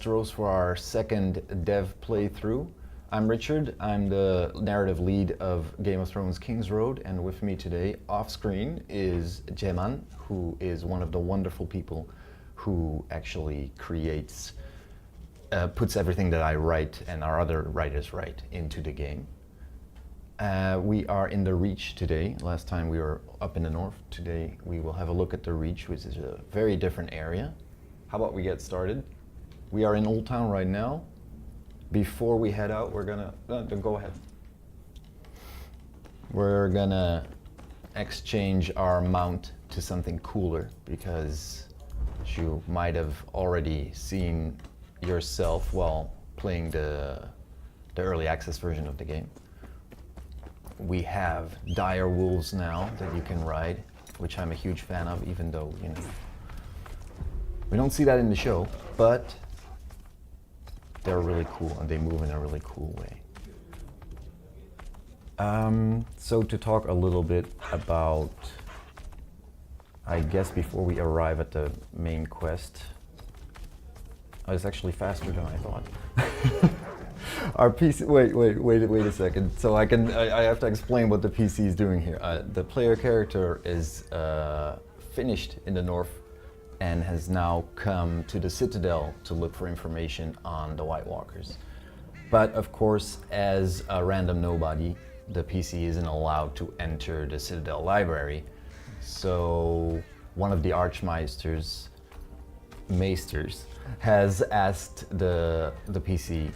Westeros for our second dev playthrough. I'm Richard, I'm the narrative lead of Game of Thrones Kingsroad, and with me today, off screen, is Ceman, who is one of the wonderful people who actually creates, puts everything that I write and our other writers write into the game. We are in the Reach today. Last time we were up in the north. Today we will have a look at the Reach, which is a very different area. How about we get started? We are in Old Town right now. Before we head out, we're gonna, go ahead. We're gonna exchange our mount to something cooler because you might have already seen yourself while playing the early access version of the game. We have dire wolves now that you can ride, which I'm a huge fan of, even though, you know, we don't see that in the show, but they're really cool and they move in a really cool way. So to talk a little bit about, I guess before we arrive at the main quest, it's actually faster than I thought. Our PC, wait a second. So I have to explain what the PC is doing here. The player character is finished in the north and has now come to the Citadel to look for information on the White Walkers. But of course, as a random nobody, the PC isn't allowed to enter the Citadel library. So one of the Archmaesters, has asked the PC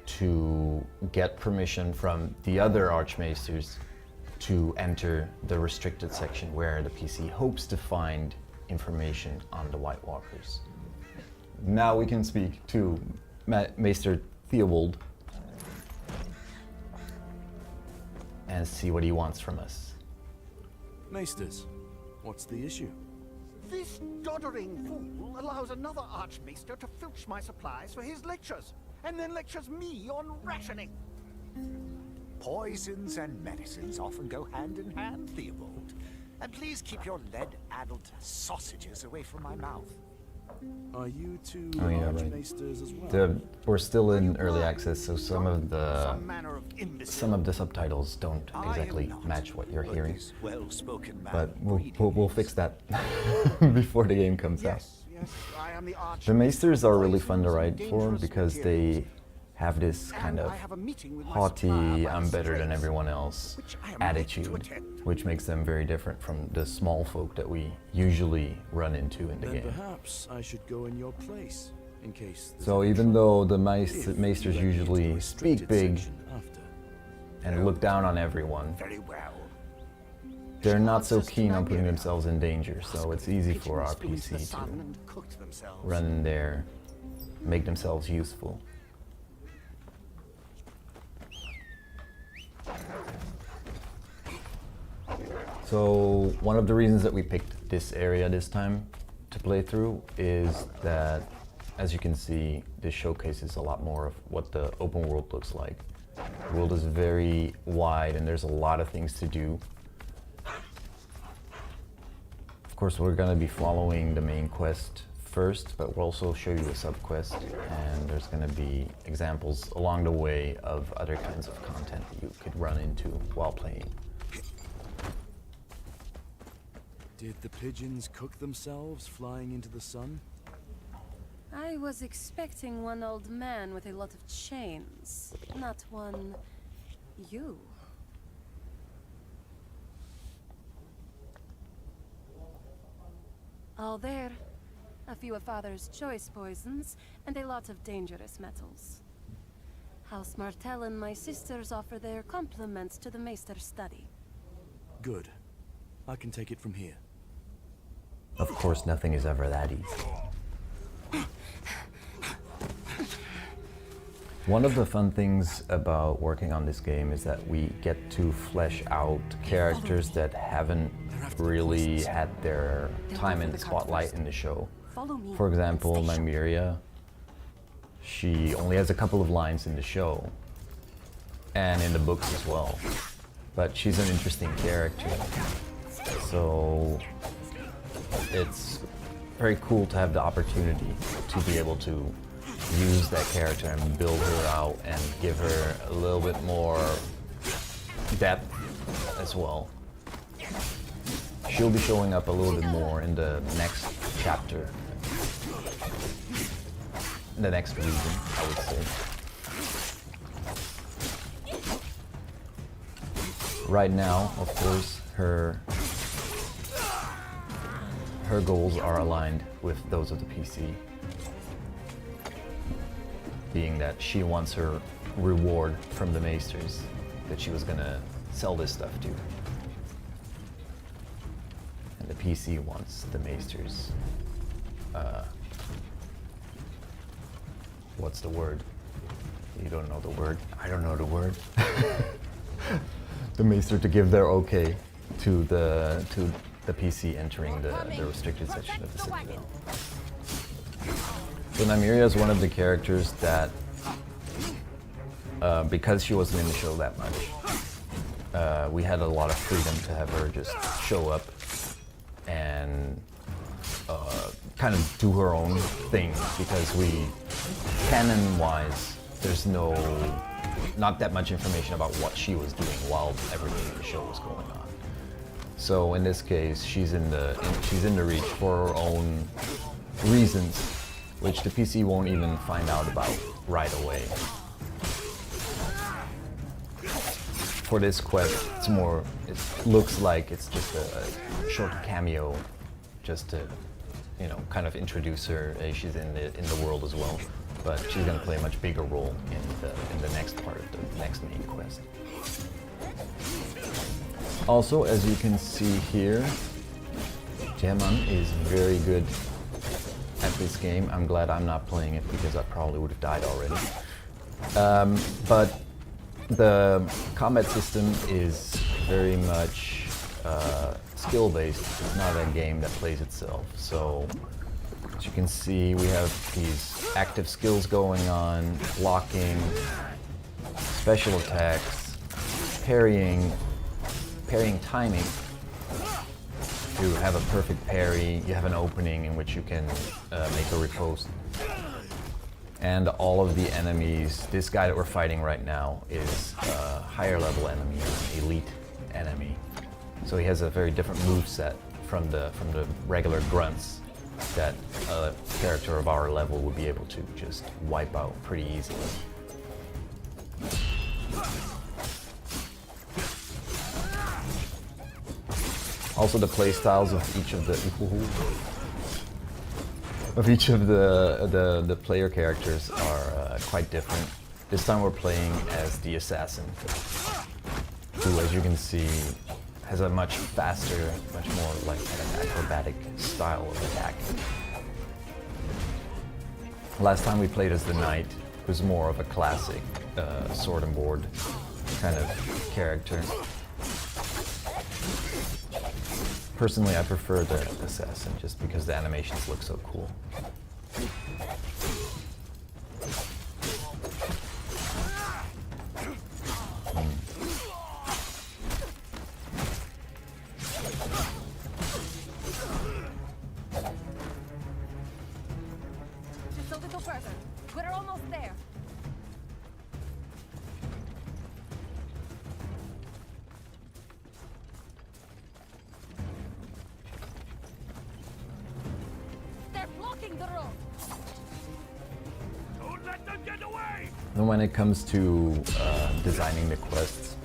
to get permission from the other Archmaesters to enter the restricted section where the PC hopes to find information on the White Walkers. Now we can speak to Maester Theobald and see what he wants from us. Maesters, what's the issue? This doddering fool allows another Archmaester to filch my supplies for his lectures, and then lectures me on rationing. Poisons and medicines often go hand in hand, Theobald. And please keep your lead-addled sausages away from my mouth. Are you two Right. Archmaesters as well? We're still in early access, so some of Some manner of imbecile. the subtitles don't exactly not, match what you're but hearing. this well-spoken man But breeding we'll beast. fix that before the game comes out. Yes, I am the The Maesters are really fun to Poisons ride and for dangerous because materials. they have this kind And of I have a meeting with my haughty, supplier by I'm the better than straits, everyone else which I am ready to attitude, attend. which makes them very different from the small folk that we usually run into in the Then game. perhaps I should go in your place, in case there's So any even trouble. though the If you Maesters let me into usually the speak restricted big section after. and look down on everyone, Very well. they're not so wants us to keen on putting Nigeria. themselves in danger, so it's easy for our Pigeons flew into the PC sun to and cooked themselves. run in there, make themselves useful. So one of the reasons that we picked this area this time to play through is that, as you can see, this showcases a lot more of what the open world looks like. The world is very wide and there's a lot of things to do. Of course, we're going to be following the main quest first, but we'll also show you a sub-quest, and there's going to be examples along the way of other kinds of content that you could run into while playing. Did the pigeons cook themselves flying into the sun? I was expecting one old man with a lot of chains, not one you. All there. A few of Father's choice poisons, and a lot of dangerous metals. House Martell and my sisters offer their compliments to the Maester's study. Good. I can take it from here. Of course, nothing is ever that easy. One of the fun things about working on this game is that we get to flesh out characters that haven't really had their time in the spotlight in the show. Follow me. For example, Stay sharp. Nymeria, she only has a couple of lines in the show, and in the books as well. But she's an interesting character. So it's very cool to have the opportunity to be able to use that character and build her out and give her a little bit more depth as well. She'll be showing up a little bit more in the next chapter. In the next region, I would say. Right now, of course, her goals are aligned with those of the PC. Being that she wants her reward from the Maesters that she was gonna sell this stuff to. And the PC wants the Maesters. What's the word? You don't know the word. I don't know the word. The Maester to give their okay to the PC entering the restricted section of the Citadel. So Nymeria is one of the characters that, because she wasn't in the show that much, we had a lot of freedom to have her just show up and kind of do her own thing, because canon-wise, there's not that much information about what she was doing while everything in the show was going on. So in this case, she's in the Reach for her own reasons, which the PC won't even find out about right away. For this quest, it looks like it's just a short cameo, just to, kind of introduce her. She's in the world as well, but she's gonna play a much bigger role in the next part of the next main quest. Also, as you can see here, Jeman is very good at this game. I'm glad I'm not playing it, because I probably would have died already. But the combat system is very much skill-based. It's not a game that plays itself. So, as you can see, we have these active skills going on: blocking, special attacks, parrying timing. To have a perfect parry, you have an opening in which you can make a riposte. And all of the enemies, this guy that we're fighting right now is a higher level enemy, an elite enemy. So he has a very different moveset from the regular grunts that a character of our level would be able to just wipe out pretty easily. Also, the playstyles of each of the player characters are quite different. This time we're playing as the assassin, who, as you can see, has a much faster, much more like an acrobatic style of attack. Last time we played as the knight, who's more of a classic sword and board kind of character. Personally, I prefer the assassin just because the animations look so cool. Just a little further. We're almost there. And when it comes to designing the quests,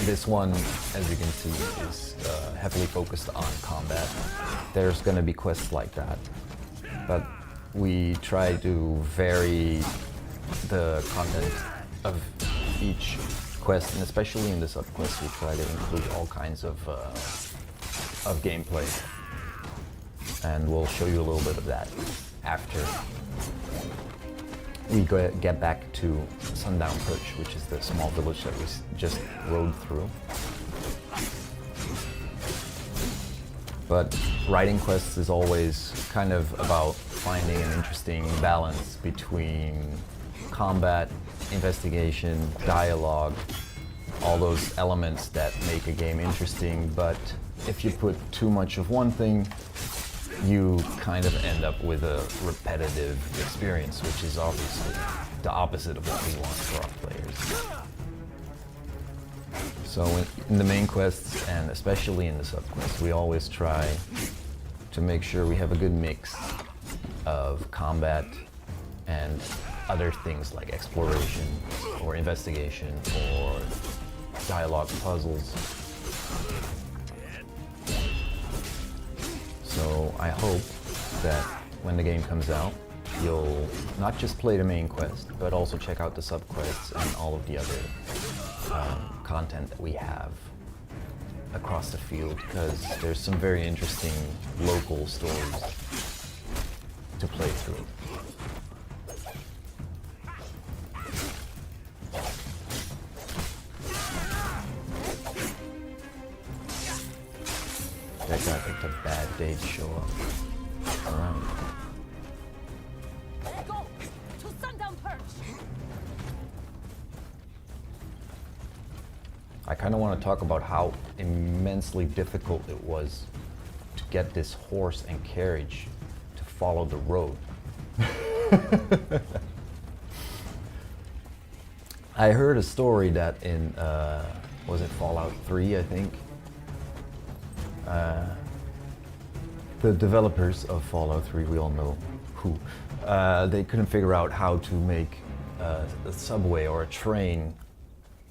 this one, as you can see, is heavily focused on combat. There's going to be quests like that, but we try to vary the content of each quest, and especially in the sub-quests, we try to include all kinds of gameplay. And we'll show you a little bit of that after we get back to Sundown Perch, which is the small village that we just rode through. But writing quests is always kind of about finding an interesting balance between combat, investigation, dialogue, all those elements that make a game interesting. But if you put too much of one thing, you kind of end up with a repetitive experience, which is obviously the opposite of what we want for our players. So in the main quests, and especially in the subquests, we always try to make sure we have a good mix of combat and other things like exploration or investigation or dialogue puzzles. So I hope that when the game comes out, you'll not just play the main quest, but also check out the subquests and all of the other content that we have across the field, because there's some very interesting local stories to play through. That guy picked a bad day to show up around. Go to Sundown, Perch. I kind of want to talk about how immensely difficult it was to get this horse and carriage to follow the road. I heard a story that in, was it Fallout 3, I think? The developers of Fallout 3, we all know who, they couldn't figure out how to make a subway or a train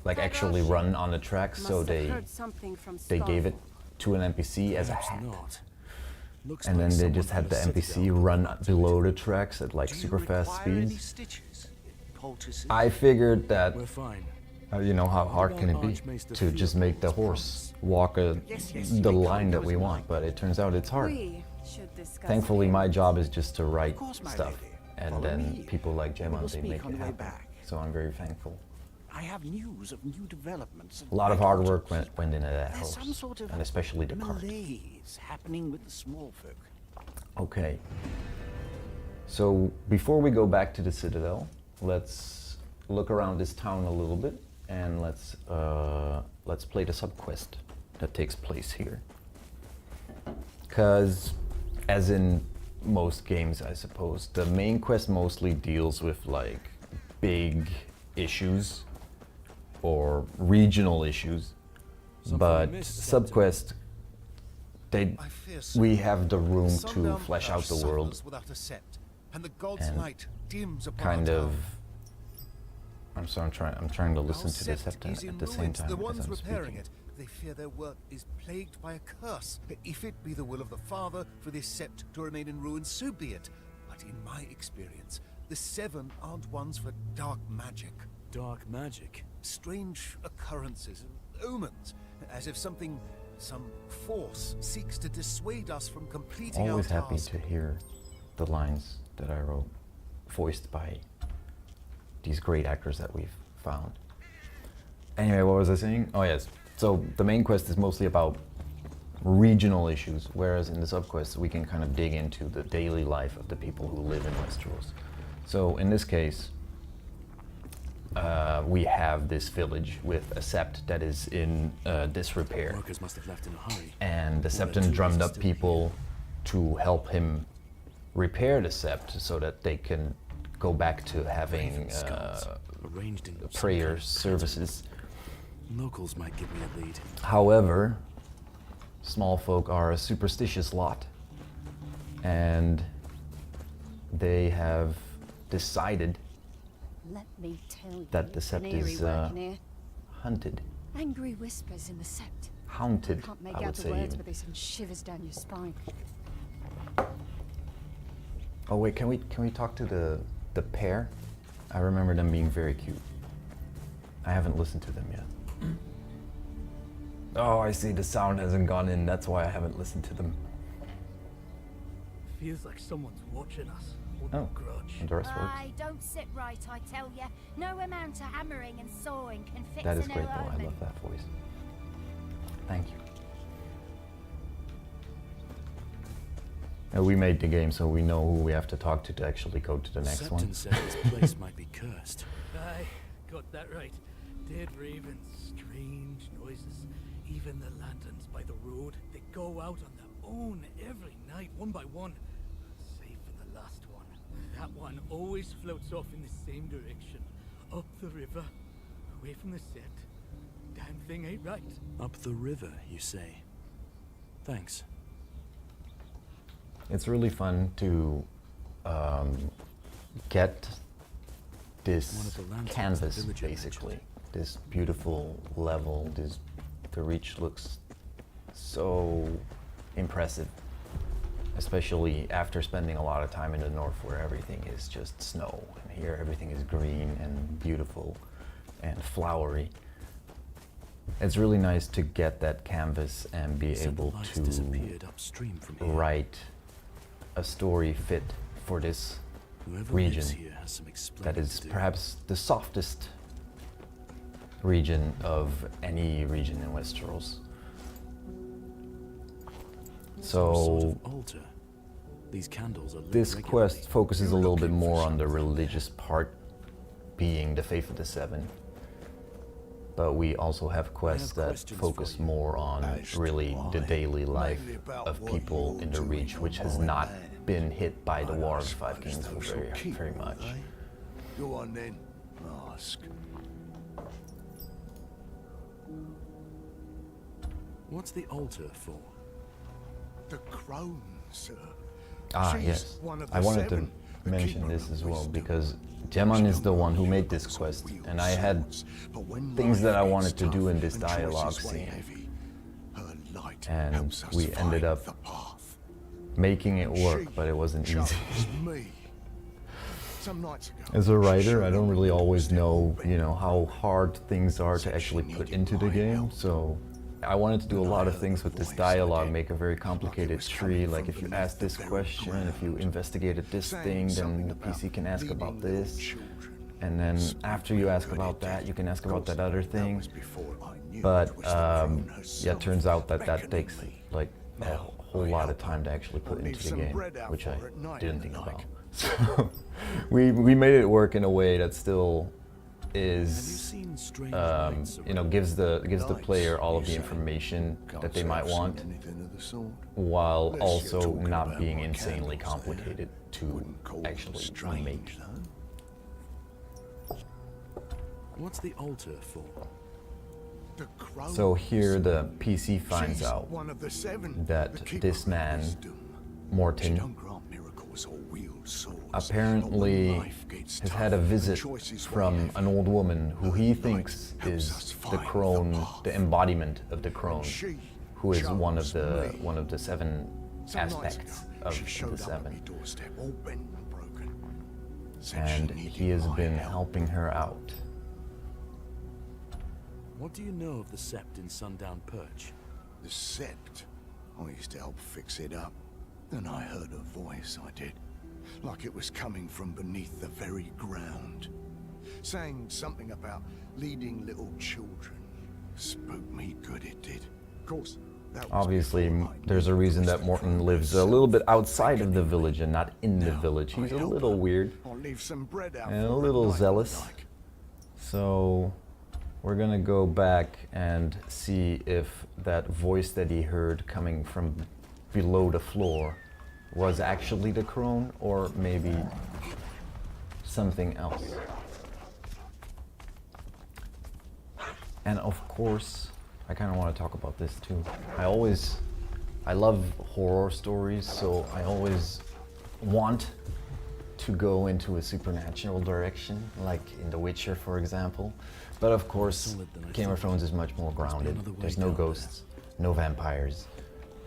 like actually run on the tracks, so they gave it to an NPC as a hack. And then they just had the NPC run below the tracks at like super fast speeds. I figured that, you know, how hard can it be to just make the horse walk the line that we want, but it turns out it's hard. Thankfully, my job is just to write stuff, and then people like Gemma, they make it happen. So I'm very thankful. I have news of new developments. A lot of hard work went into that There's horse, some sort of and especially the cart. malaise happening with the small folk. Okay. So before we go back to the Citadel, let's look around this town a little bit, and let's play the subquest that takes place here. Because, as in most games, I suppose, the main quest mostly deals with like big issues or regional issues, but subquest, we have the room to flesh out the world and the god's light dims upon kind our of. town. I'm trying to listen Our to the sept Septon is in at the same ruins. time The as ones I'm repairing speaking. it, they fear their work is plagued by a curse. If it be the will of the Father for this sept to remain in ruins, so be it. But in my experience, the seven aren't ones for dark magic. Dark magic? Strange occurrences, omens, as if some force seeks to dissuade us from completing Always our happy task. to hear the lines that I wrote, voiced by these great actors that we've found. Anyway, what was I saying? Oh yes, so the main quest is mostly about regional issues, whereas in the subquests we can kind of dig into the daily life of the people who live in Westeros. So in this case, we have this village with a sept that is in disrepair. Workers must have left in a hurry. And the One or Septon two drummed is up still people to help him repair the sept so that they can go back to having Arranged in prayer some kind of services. pattern. Locals might give me a lead. However, small folk are a superstitious lot, and they have decided Let me tell you, that the it's an sept eerie is working here. hunted. Angry whispers in the sept. Haunted, Can't make I out would the say words, even. but they send shivers down your spine. Oh wait, can we talk to the pair? I remember them being very cute. I haven't listened to them yet. Oh, I see, the sound hasn't gone in, that's why I haven't listened to them. Feels like someone's watching us. Oh, Grudge. and the rest works. Aye, don't sit right, I tell ya. No amount of hammering and sawing can fix That is an great ill though, I omen. love that voice. Thank you. We made the game, so we know who we have to talk to actually go to the next one. Septon said this place might be cursed. Aye, got that right. Dead ravens, strange noises. Even the lanterns by the road, they go out on the own every night, one by one. Save for the last one. That one always floats off in the same direction. Up the river, away from the set. Damn thing ain't right. Up the river, you say? Thanks. It's really fun to get One this of the lanterns the canvas, villager basically. This beautiful level, the reach looks so impressive. Especially after spending a lot of time in the north where everything is just snow. And here everything is green and beautiful and flowery. It's really nice to get that canvas and be Said the able lights to disappeared upstream from here. write a story fit for this Whoever region lives here has some explaining that is to do. perhaps the softest region of any region in Westeros. Some sort So of altar. These candles are lit this regularly. quest focuses a You're little bit looking for more on the something religious part, being the faith of the seven. But we also have quests have that questions focus for you. more on As really do the I. daily life Mainly about of what people you're in the doing Reach, on which has my not land. been hit by the And War I of the Five suppose Kings those very, will keep very you, much. eh? Go on then, ask. What's the altar for? The crown, sir. Ah, She's yes. one of the I wanted to seven, the mention keeper this of as well wisdom. because Jeman is the one who made this quest, and I had things that I wanted to do in this dialogue scene, and we ended up making it work, but it wasn't easy. As a writer, I don't really always know, how hard things are to actually put into the game, so I wanted to do a lot of things with this dialogue, make a very complicated tree, like if you ask this question, if you investigated this thing, then the PC can ask about this, and then after you ask about that, you can ask about that other thing, but yeah, it turns out that that takes like a whole lot of time to actually put into the game, which I didn't think about. So we made it work in a way that still is gives the player all of the information that they might want, while also not being insanely complicated to actually make. What's the altar for? So here the PC finds out that this man, Morton, apparently has had a visit from an old woman who he thinks is the crone, the embodiment of the crone, who is one of the seven aspects of the seven. And he has been helping her out. What do you know of the Sept in Sundown, Perch? The Sept? I used to help fix it up. Then I heard a voice, I did. Like it was coming from beneath the very ground. Saying something about leading little children. Spooked me good, it did. Of course, that was Obviously, before I there's a knew it reason was that the Morton crone lives a herself. little bit outside of the Anyway, village and not in the now village. I He's a help little her. weird I'll leave some bread out and a for her little at night, zealous. like. So we're gonna go back and see if that voice that he heard coming from below the floor was actually the crone or maybe something else. And of course, I kind of want to talk about this too. I love horror stories, so I always want to go into a supernatural direction, like in The Witcher, for example. But of course, Game of Thrones is much more grounded. There's no ghosts, no vampires,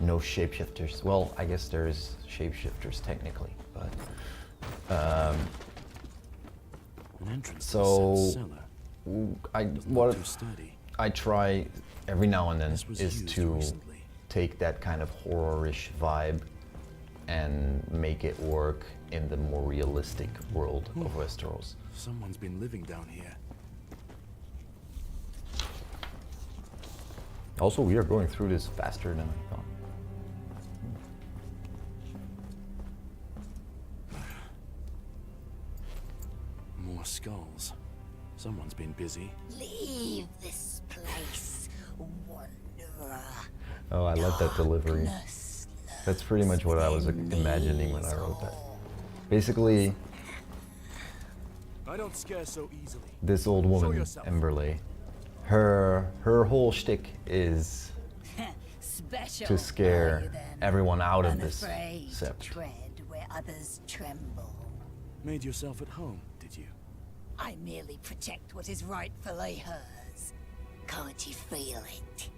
no shapeshifters. Well, I guess there's shapeshifters technically, but An entrance to so the Sept cellar. what Too sturdy. I try every now and then This was is used to recently. take that kind of horror-ish vibe and make it work in the more realistic world of Westeros. Someone's been living down here. Also, we are going through this faster than I thought. More skulls. Someone's been busy. Leave this place, wanderer. Oh, I love that delivery. Darkness That's pretty much what I was imagining when I wrote that. Basically, I don't scare so easily. this old Show woman, yourself. Emberley, her whole shtick is Special, to are scare you then? everyone out of this Unafraid to sept. tread where others tremble. Made yourself at home, did you? I merely protect what is rightfully hers. Can't you feel it?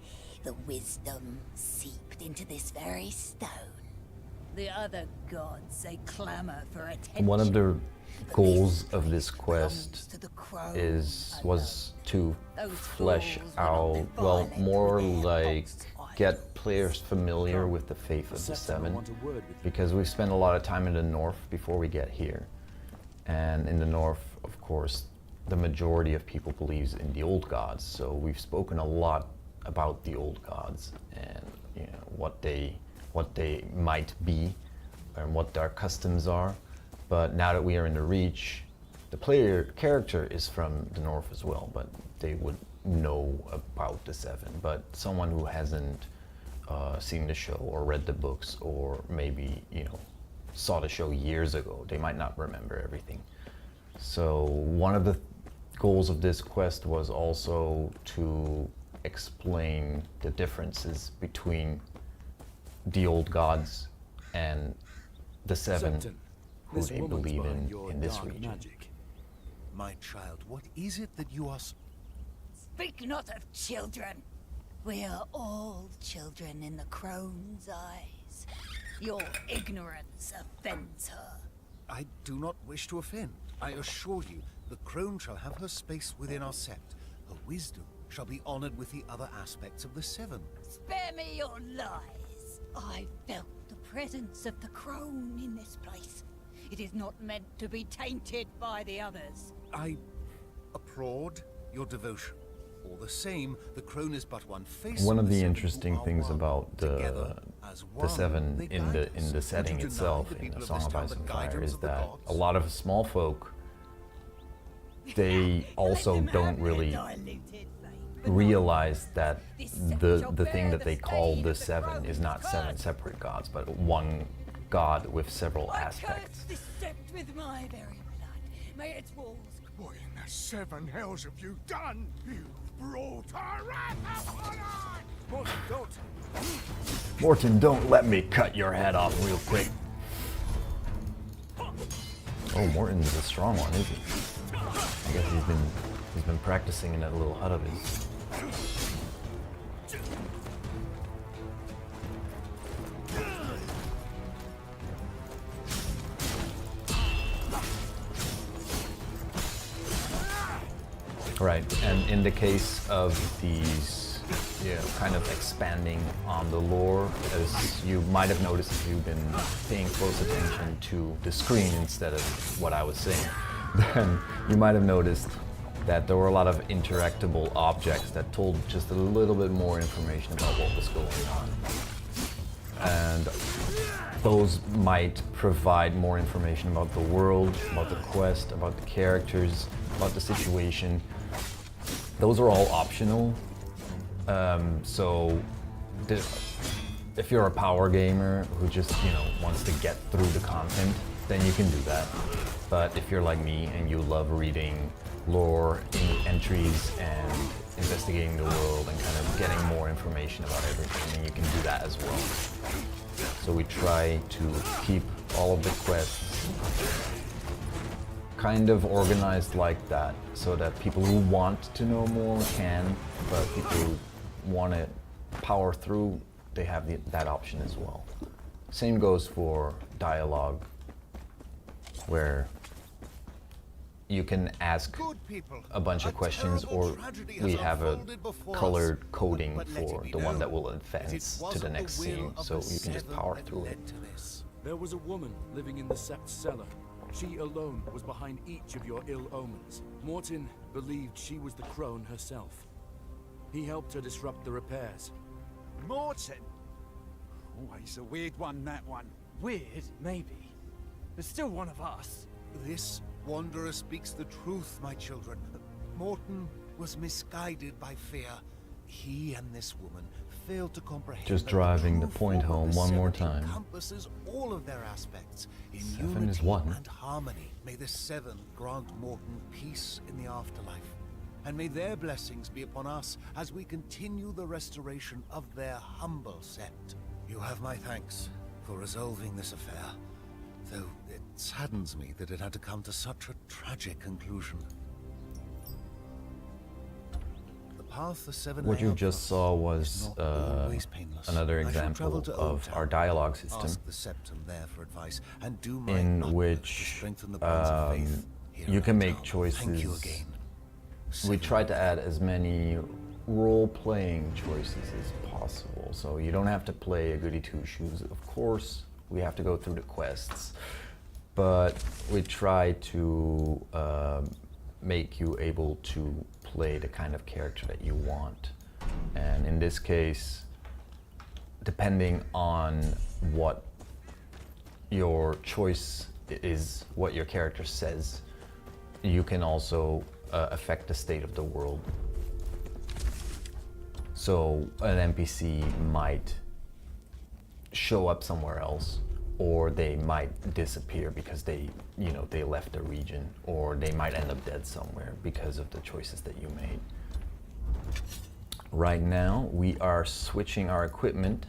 The wisdom seeped into this very stone. The other gods, they clamor for attention. One of the But goals this of this place quest belongs to the crown was to Those flesh fools will not out, be well, violent more with their like false get players familiar with the faith The of the Septon Seven, want a word with you. because we've spent a lot of time in the north before we get here. And in the north, of course, the majority of people believes in the old gods. So we've spoken a lot about the old gods and what they might be and what their customs are. But now that we are in the Reach, the player character is from the north as well, but they would know about the Seven. But someone who hasn't seen the show or read the books, or maybe saw the show years ago, they might not remember everything. So one of the goals of this quest was also to explain the differences between the old gods and the Seven, Septon, who this they woman's believe behind your in this dark region. magic. My child, what is it that you are... Speak not of children. We are all children in the crone's eyes. Your ignorance offends her. I do not wish to offend. I assure you, the crone shall have her space within our sept. Her wisdom shall be honored with the other aspects of the Seven. Spare me your lies. I felt the presence of the crone in this place. It is not meant to be tainted by the others. I applaud your devotion. All the same, the crone is but one face. One of the Seven who interesting are things one. about Together, as the one, Seven they in guide the us. setting Would you deny itself, the in people the of Song this of town Ice the and Fire, guidance is of the that gods? a lot of small folk, they also don't really realize that the thing that they call the Seven is not seven separate gods, but one god with several aspects. This sept with my very blood. May its walls. What in the seven hells have you done? You brought our wrath upon us! Morton, don't! Morton, don't let me cut your head off real quick. Oh, Morton's a strong one, isn't he? I guess he's been practicing in that little hut of his. Right, and in the case of these, kind of expanding on the lore, as you might have noticed if you've been paying close attention to the screen instead of what I was saying, then you might have noticed that there were a lot of interactable objects that told just a little bit more information about what was going on. And those might provide more information about the world, about the quest, about the characters, about the situation. Those are all optional. So if you're a power gamer who just wants to get through the content, then you can do that. But if you're like me and you love reading lore entries and investigating the world and kind of getting more information about everything, then you can do that as well. So we try to keep all of the quests kind of organized like that, so that people who want to know more can, but people who want to power through, they have that option as well. Same goes for dialogue, where you can ask a bunch of questions, or we have a colored coding for the one that will advance to the next scene, so you can just power through it. There was a woman living in the sept cellar. She alone was behind each of your ill omens. Morton believed she was the crone herself. He helped her disrupt the repairs. Morton? Always a weird one, that one. Weird, maybe. But still one of us. This wanderer speaks the truth, my children. Morton was misguided by fear. He and this woman failed to comprehend Just that driving true the point form of home the one more Seven time. encompasses all of their aspects in 7 unity is 1. and harmony. May the Seven grant Morton peace in the afterlife, and may their blessings be upon us as we continue the restoration of their humble sept. You have my thanks for resolving this affair, though it saddens me that it had to come to such a tragic conclusion. The path the Seven What lay you out just for us saw is was not always painless. another I shall example travel to Old of Town, our dialogue system, ask the Septum there for advice, and do my in utmost to which strengthen the bonds of faith here you in can our make town. Thank you choices. again. We Seven try to add as many role-playing choices as possible, so you don't have to play a goody two-shoes. Of course, we have to go through the quests, but we try to make you able to play the kind of character that you want. And in this case, depending on what your choice is, what your character says, you can also affect the state of the world. So an NPC might show up somewhere else, or they might disappear because they left the region, or they might end up dead somewhere because of the choices that you made. Right now, we are switching our equipment.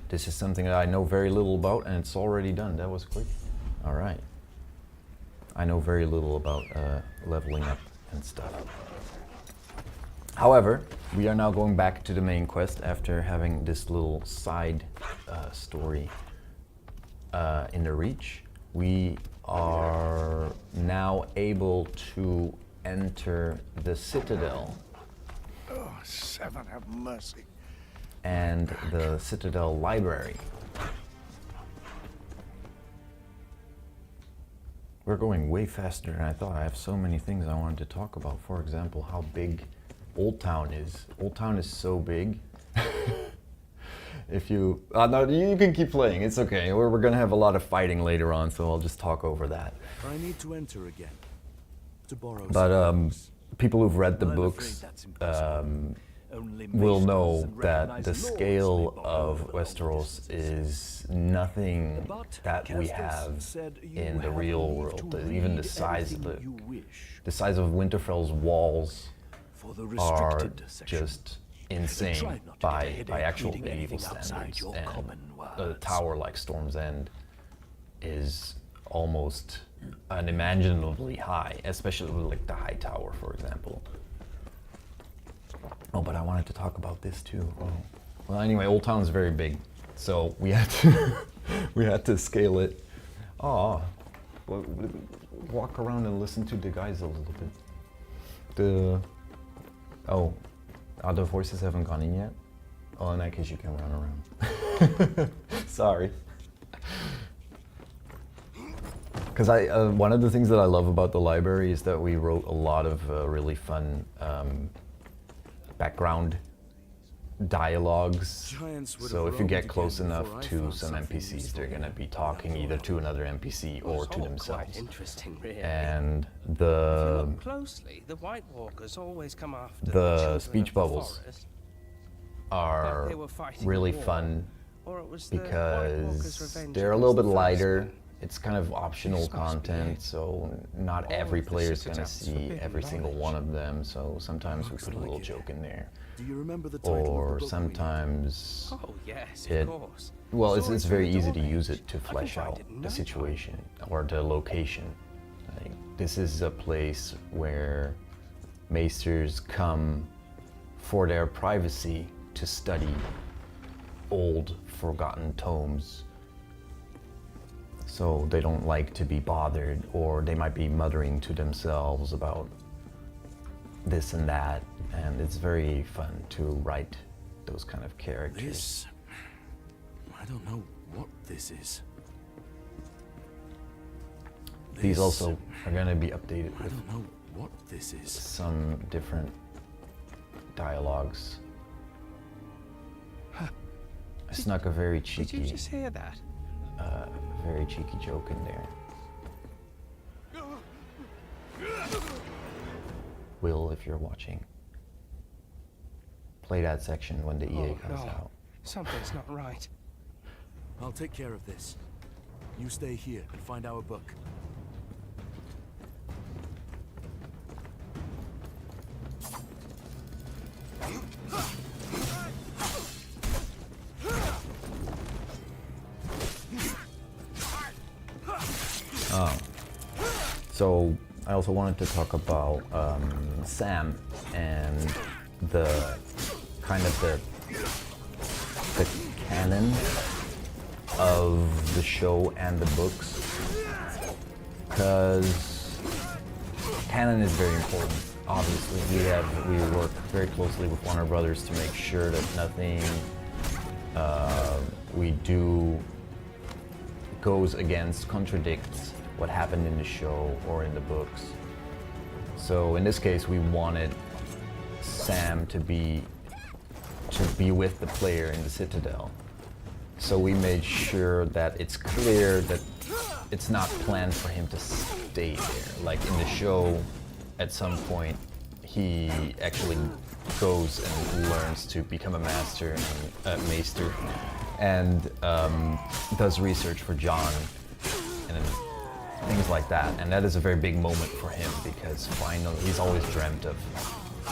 This is something that I know very little about, and it's already done. That was quick. All right. I know very little about leveling up and stuff. However, we are now going back to the main quest after having this little side story in the Reach. We are now able to enter the Citadel. Oh, Seven, have mercy. And the Citadel library. We're going way faster than I thought. I have so many things I wanted to talk about. For example, how big Old Town is. Old Town is so big. If you... no, you can keep playing. It's okay. We're going to have a lot of fighting later on, so I'll just talk over that. I need to enter again. To borrow But people who've read the I'm books afraid that's will maesters know and that recognized the lords scale may borrow of over long Westeros distances. is nothing But that we Kestis have said you in the have real leave world. to Even the read size of anything you wish the size of Winterfell's walls for the are restricted section. just insane Try not to get a by headache actual reading medieval anything outside standards. your And common a words. tower like Storm's End is almost unimaginably high, especially with like the High Tower, for example. Oh, but I wanted to talk about this too. Oh. Well, anyway, Old Town is very big, so we had to we had to scale it. Oh, walk around and listen to the guys a little bit. The voices haven't gone in yet. Oh, in that case, you can run around. Sorry. Because one of the things that I love about the library is that we wrote a lot of really fun background dialogues. Giants would So have if you get roamed close again enough before I to found some something NPCs, useful. they're going to be talking either to another NPC or to Quite themselves. interesting, really. And If you the look closely, the White Walkers always come after the children speech of the bubbles forest. are they were fighting really a war, fun or it was the White Walkers' because revenge they're a little against bit the lighter. Firstmen. It's kind of optional This must be content, it. so not All every of the player is going to Citadel's see forbidden every single knowledge. one of them, so sometimes we Looks put a like little it. joke in there. Do you remember the title of the Or book we read? sometimes Oh yes, it, of course. well, Saw it's it very from the easy to door use page. it to I can flesh find out it in the no time. situation or the location. Like, this is a place where maesters come for their privacy to study old, forgotten tomes. So they don't like to be bothered, or they might be muttering to themselves about this and that, and it's very fun to write those kind of characters. This... I don't know what this is. These This- also are going to be updated I with don't know what this is. some different dialogues. I snuck a very Did you cheeky, just hear that? very cheeky joke in there. Will, if you're watching, play that section when the EA comes no. out. Something's not right. I'll take care of this. You stay here and find our book. So I also wanted to talk about Sam and the kind of the canon of the show and the books, because canon is very important. Obviously, we work very closely with Warner Brothers to make sure that nothing we do goes against, contradicts what happened in the show or in the books. So in this case, we wanted Sam to be with the player in the Citadel. So we made sure that it's clear that it's not planned for him to stay there. Like in the show, at some point, he actually goes and learns to become a master and maester, and does research for John and things like that. And that is a very big moment for him, because finally he's always dreamt of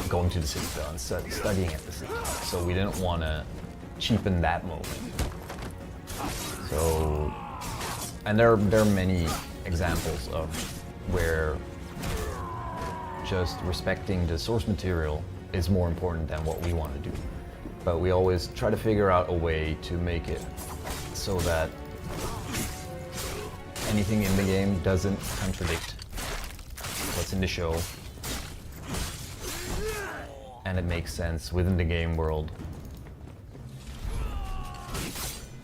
going to the Citadel and studying at the Citadel. So we didn't want to cheapen that moment. So, and there are many examples of where just respecting the source material is more important than what we want to do. But we always try to figure out a way to make it so that anything in the game doesn't contradict what's in the show, and it makes sense within the game world,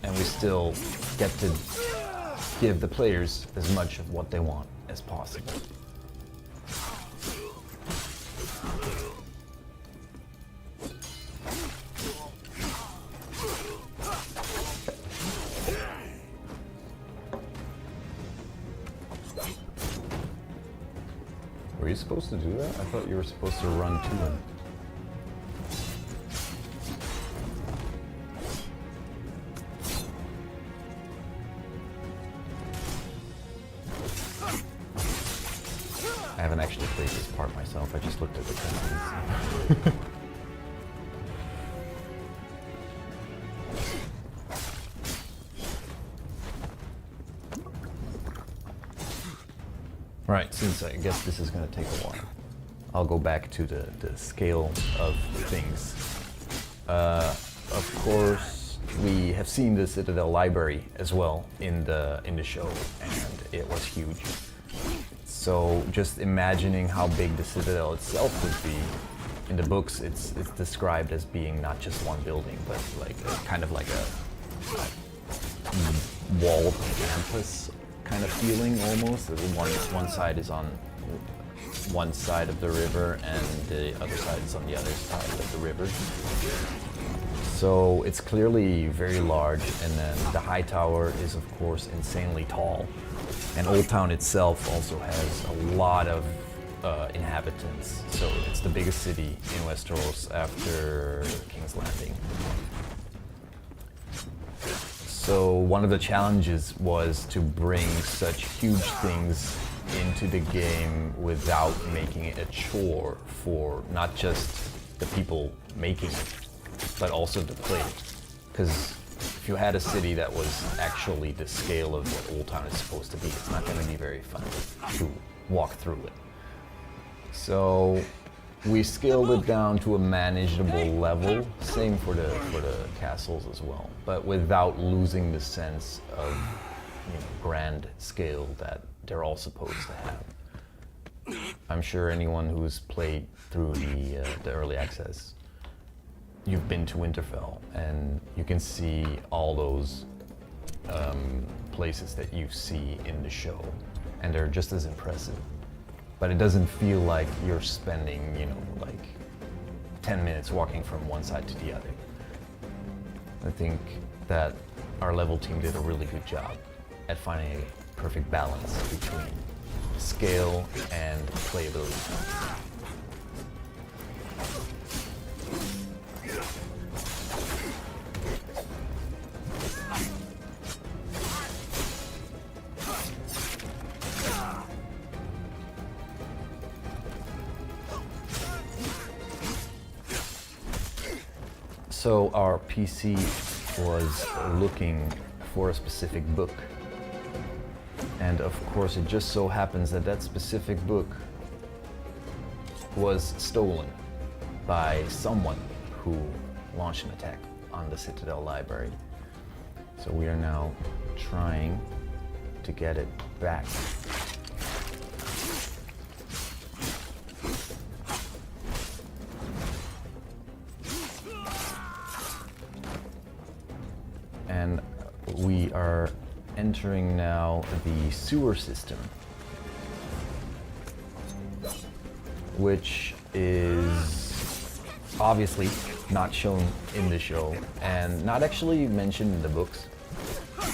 and we still get to give the players as much of what they want as possible. Were you supposed to do that? I thought you were supposed to run to him. I haven't actually played this part myself, I just looked at the cutscenes. Right, since I guess this is going to take a while, I'll go back to the scale of things. Of course, we have seen the Citadel library as well in the show, and it was huge. So just imagining how big the Citadel itself would be. In the books, it's described as being not just one building, but like kind of like a walled campus kind of feeling almost. One side is on one side of the river and the other side is on the other side of the river. So it's clearly very large, and then the high tower is of course insanely tall. And Old Town itself also has a lot of inhabitants, so it's the biggest city in Westeros after King's Landing. So one of the challenges was to bring such huge things into the game without making it a chore for not just the people making it, but also the players. Because if you had a city that was actually the scale of what Old Town is supposed to be, it's not going to be very fun to walk through it. So we scaled it down to a manageable level, same for the castles as well, but without losing the sense of grand scale that they're all supposed to have. I'm sure anyone who's played through the early access, you've been to Winterfell, and you can see all those places that you see in the show, and they're just as impressive. But it doesn't feel like you're spending, like 10 minutes walking from one side to the other. I think that our level team did a really good job at finding a perfect balance between scale and playability. So our PC was looking for a specific book. And of course it just so happens that that specific book was stolen by someone who launched an attack on the Citadel library. So we are now trying to get it back. And we are entering now the sewer system, which is obviously not shown in the show and not actually mentioned in the books,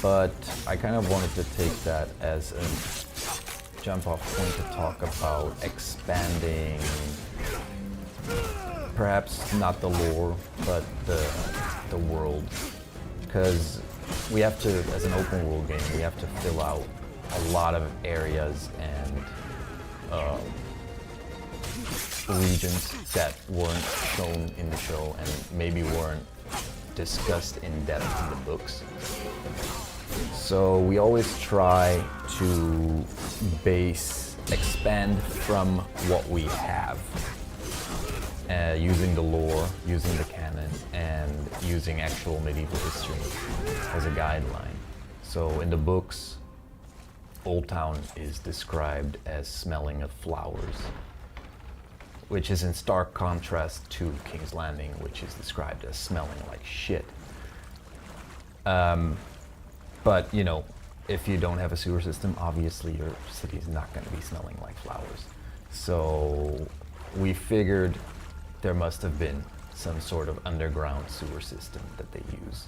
but I kind of wanted to take that as a jump-off point to talk about expanding, perhaps not the lore, but the world. Because we have to, as an open world game, we have to fill out a lot of areas and regions that weren't shown in the show and maybe weren't discussed in depth in the books. So we always try to expand from what we have, using the lore, using the canon, and using actual medieval history as a guideline. So in the books, Old Town is described as smelling of flowers, which is in stark contrast to King's Landing, which is described as smelling like shit. But, you know, if you don't have a sewer system, obviously your city is not going to be smelling like flowers. So we figured there must have been some sort of underground sewer system that they use.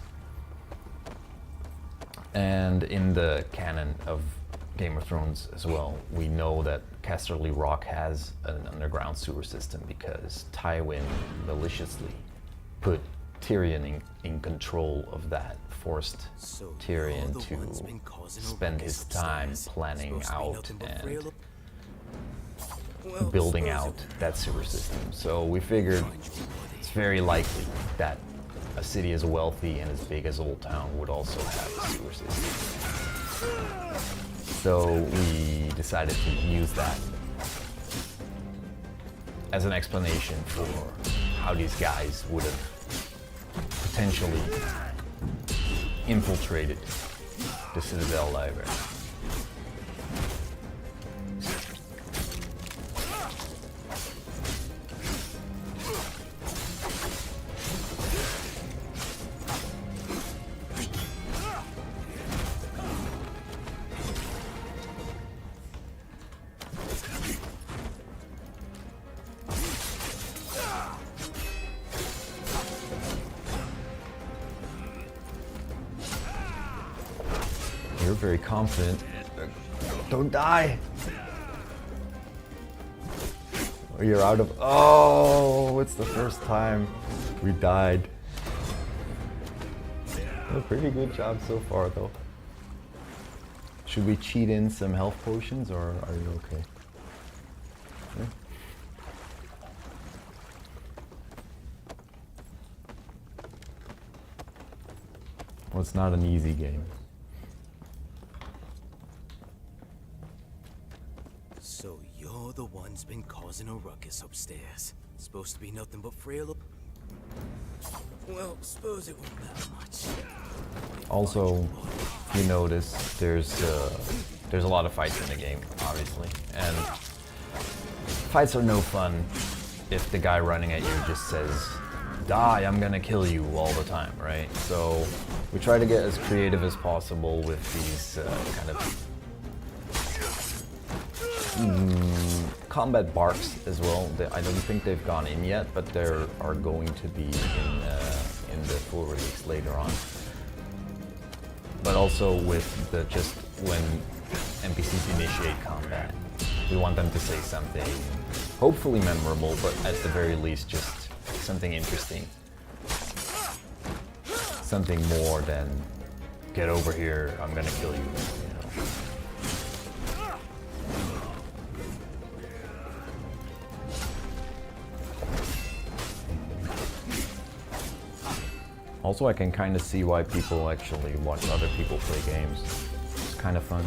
And in the canon of Game of Thrones as well, we know that Casterly Rock has an underground sewer system because Tywin maliciously put Tyrion in control of that, forced Tyrion to spend his time planning out and building out that sewer system. So we figured it's very likely that a city as wealthy and as big as Old Town would also have a sewer system. So we decided to use that as an explanation for how these guys would have potentially infiltrated the Citadel library. You're very confident. Don't die! Or you're out of... Oh, it's the first time we died. A pretty good job so far, though. Should we cheat in some health potions, or are you okay? Yeah. Well, it's not an easy game. So you're the one's been causing a ruckus upstairs. Supposed to be nothing but frail up. Well, suppose it wasn't that much. Also, you notice there's a lot of fights in the game, obviously, and fights are no fun if the guy running at you just says, "Die, I'm gonna kill you" all the time, right? So we try to get as creative as possible with these kind of combat barks as well. I don't think they've gone in yet, but they are going to be in the full release later on. But also with the just when NPCs initiate combat, we want them to say something hopefully memorable, but at the very least just something interesting. Something more than "get over here, I'm gonna kill you," you know. Also, I can kind of see why people actually watch other people play games. It's kind of fun.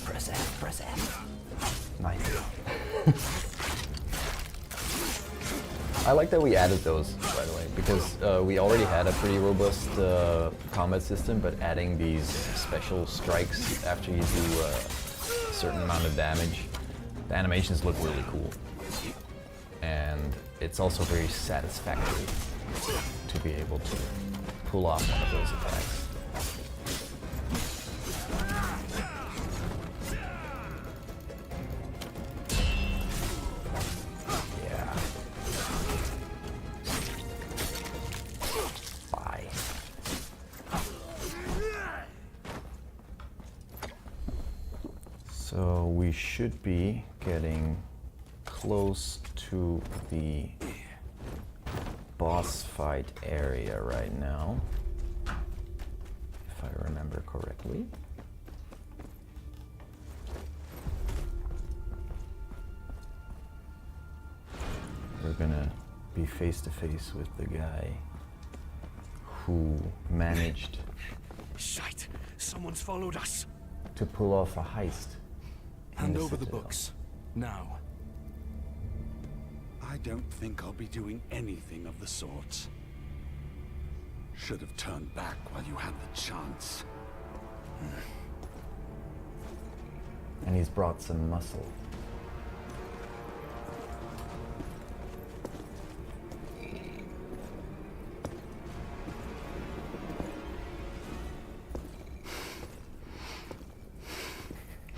Press F, press F. Nice. I like that we added those, by the way, because we already had a pretty robust combat system, but adding these special strikes after you do a certain amount of damage, the animations look really cool. And it's also very satisfactory to be able to pull off one of those attacks. So we should be getting close to the boss fight area right now, if I remember correctly. We're gonna be face to face with the guy who managed Shite! Someone's followed us. to pull off a heist. Hand over the Citadel. books. Now. I don't think I'll be doing anything of the sort. Should have turned back while you had the chance. And he's brought some muscle.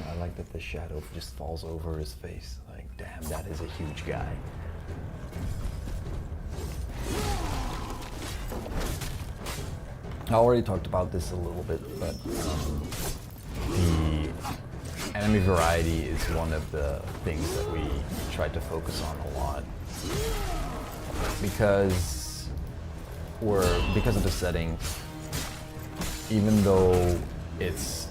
I like that the shadow just falls over his face. Like, damn, that is a huge guy. I already talked about this a little bit, but the enemy variety is one of the things that we try to focus on a lot. Because of the setting, even though it's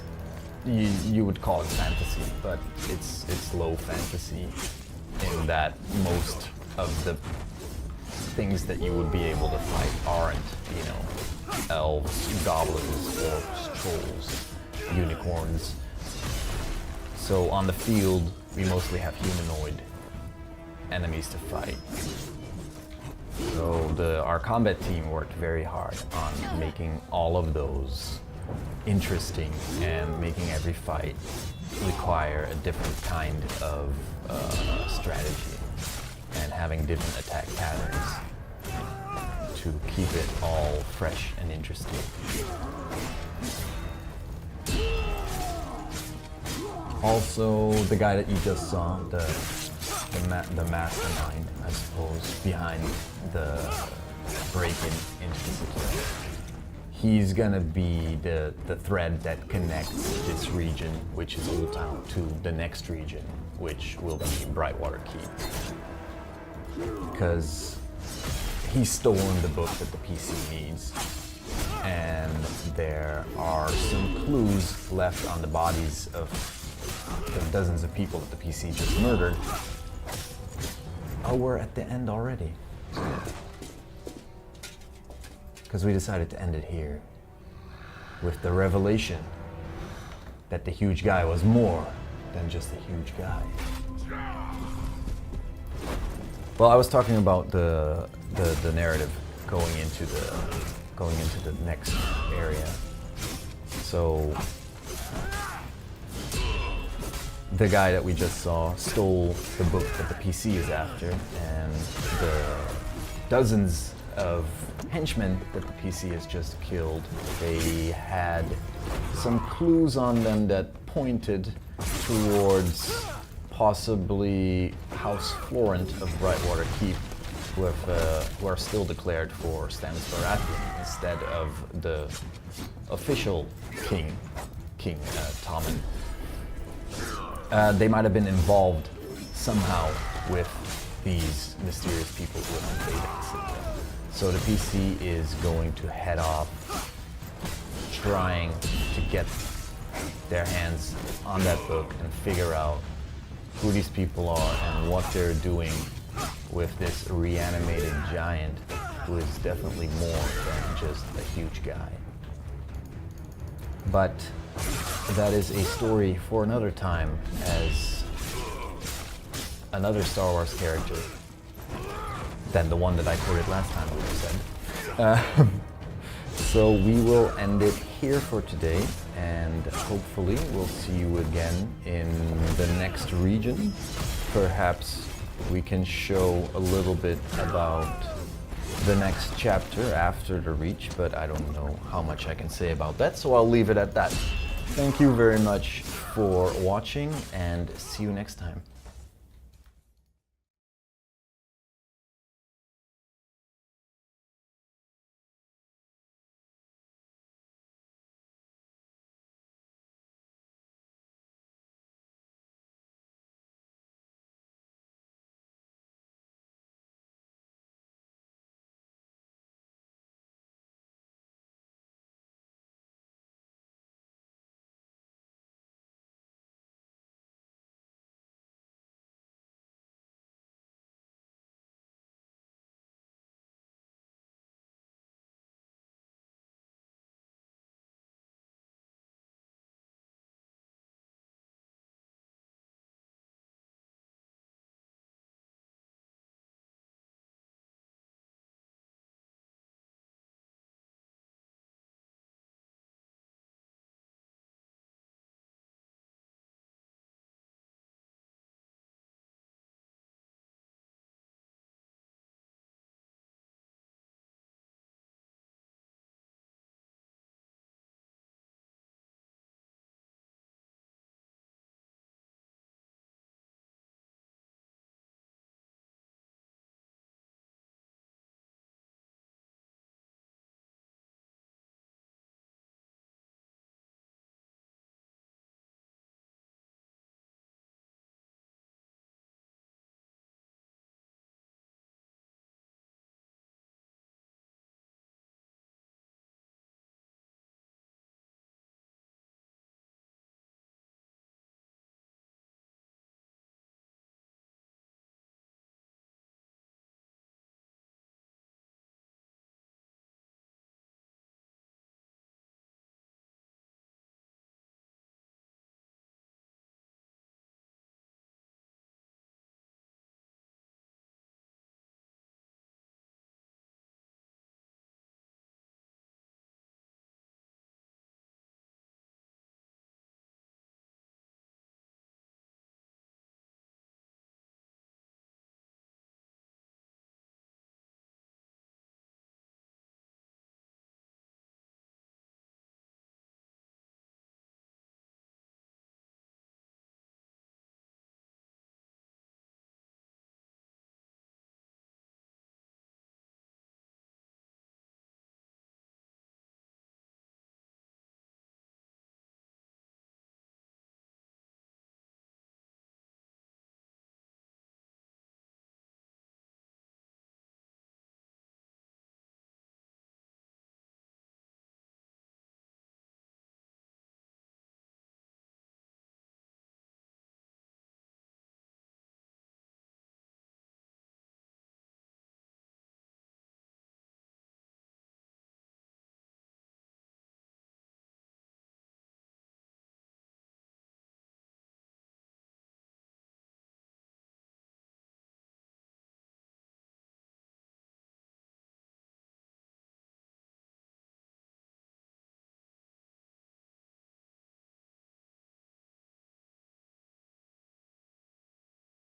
you would call it fantasy, but it's low fantasy in that most of the things that you would be able to fight aren't, you know, elves, goblins, orcs, trolls, unicorns. So on the field, we mostly have humanoid enemies to fight. So our combat team worked very hard on making all of those interesting and making every fight require a different kind of strategy and having different attack patterns to keep it all fresh and interesting. Also, the guy that you just saw, the mastermind, I suppose, behind the break-in into the Citadel. He's gonna be the thread that connects this region, which is Old Town, to the next region, which will be Brightwater Keep. Because he's stolen the book that the PC needs, and there are some clues left on the bodies of the dozens of people that the PC just murdered. Oh, we're at the end already. Because we decided to end it here with the revelation that the huge guy was more than just a huge guy. Well, I was talking about the narrative going into the next area. So the guy that we just saw stole the book that the PC is after, and the dozens of henchmen that the PC has just killed, they had some clues on them that pointed towards possibly House Florent of Brightwater Keep, who are still declared for Stannis Baratheon instead of the official King Tommen. They might have been involved somehow with these mysterious people who have invaded the Citadel. So the PC is going to head off trying to get their hands on that book and figure out who these people are and what they're doing with this reanimated giant who is definitely more than just a huge guy. But that is a story for another time, as another Star Wars character than the one that I quoted last time, I would have said. So we will end it here for today, and hopefully we'll see you again in the next region. Perhaps we can show a little bit about the next chapter after the Reach, but I don't know how much I can say about that, so I'll leave it at that. Thank you very much for watching, and see you next time.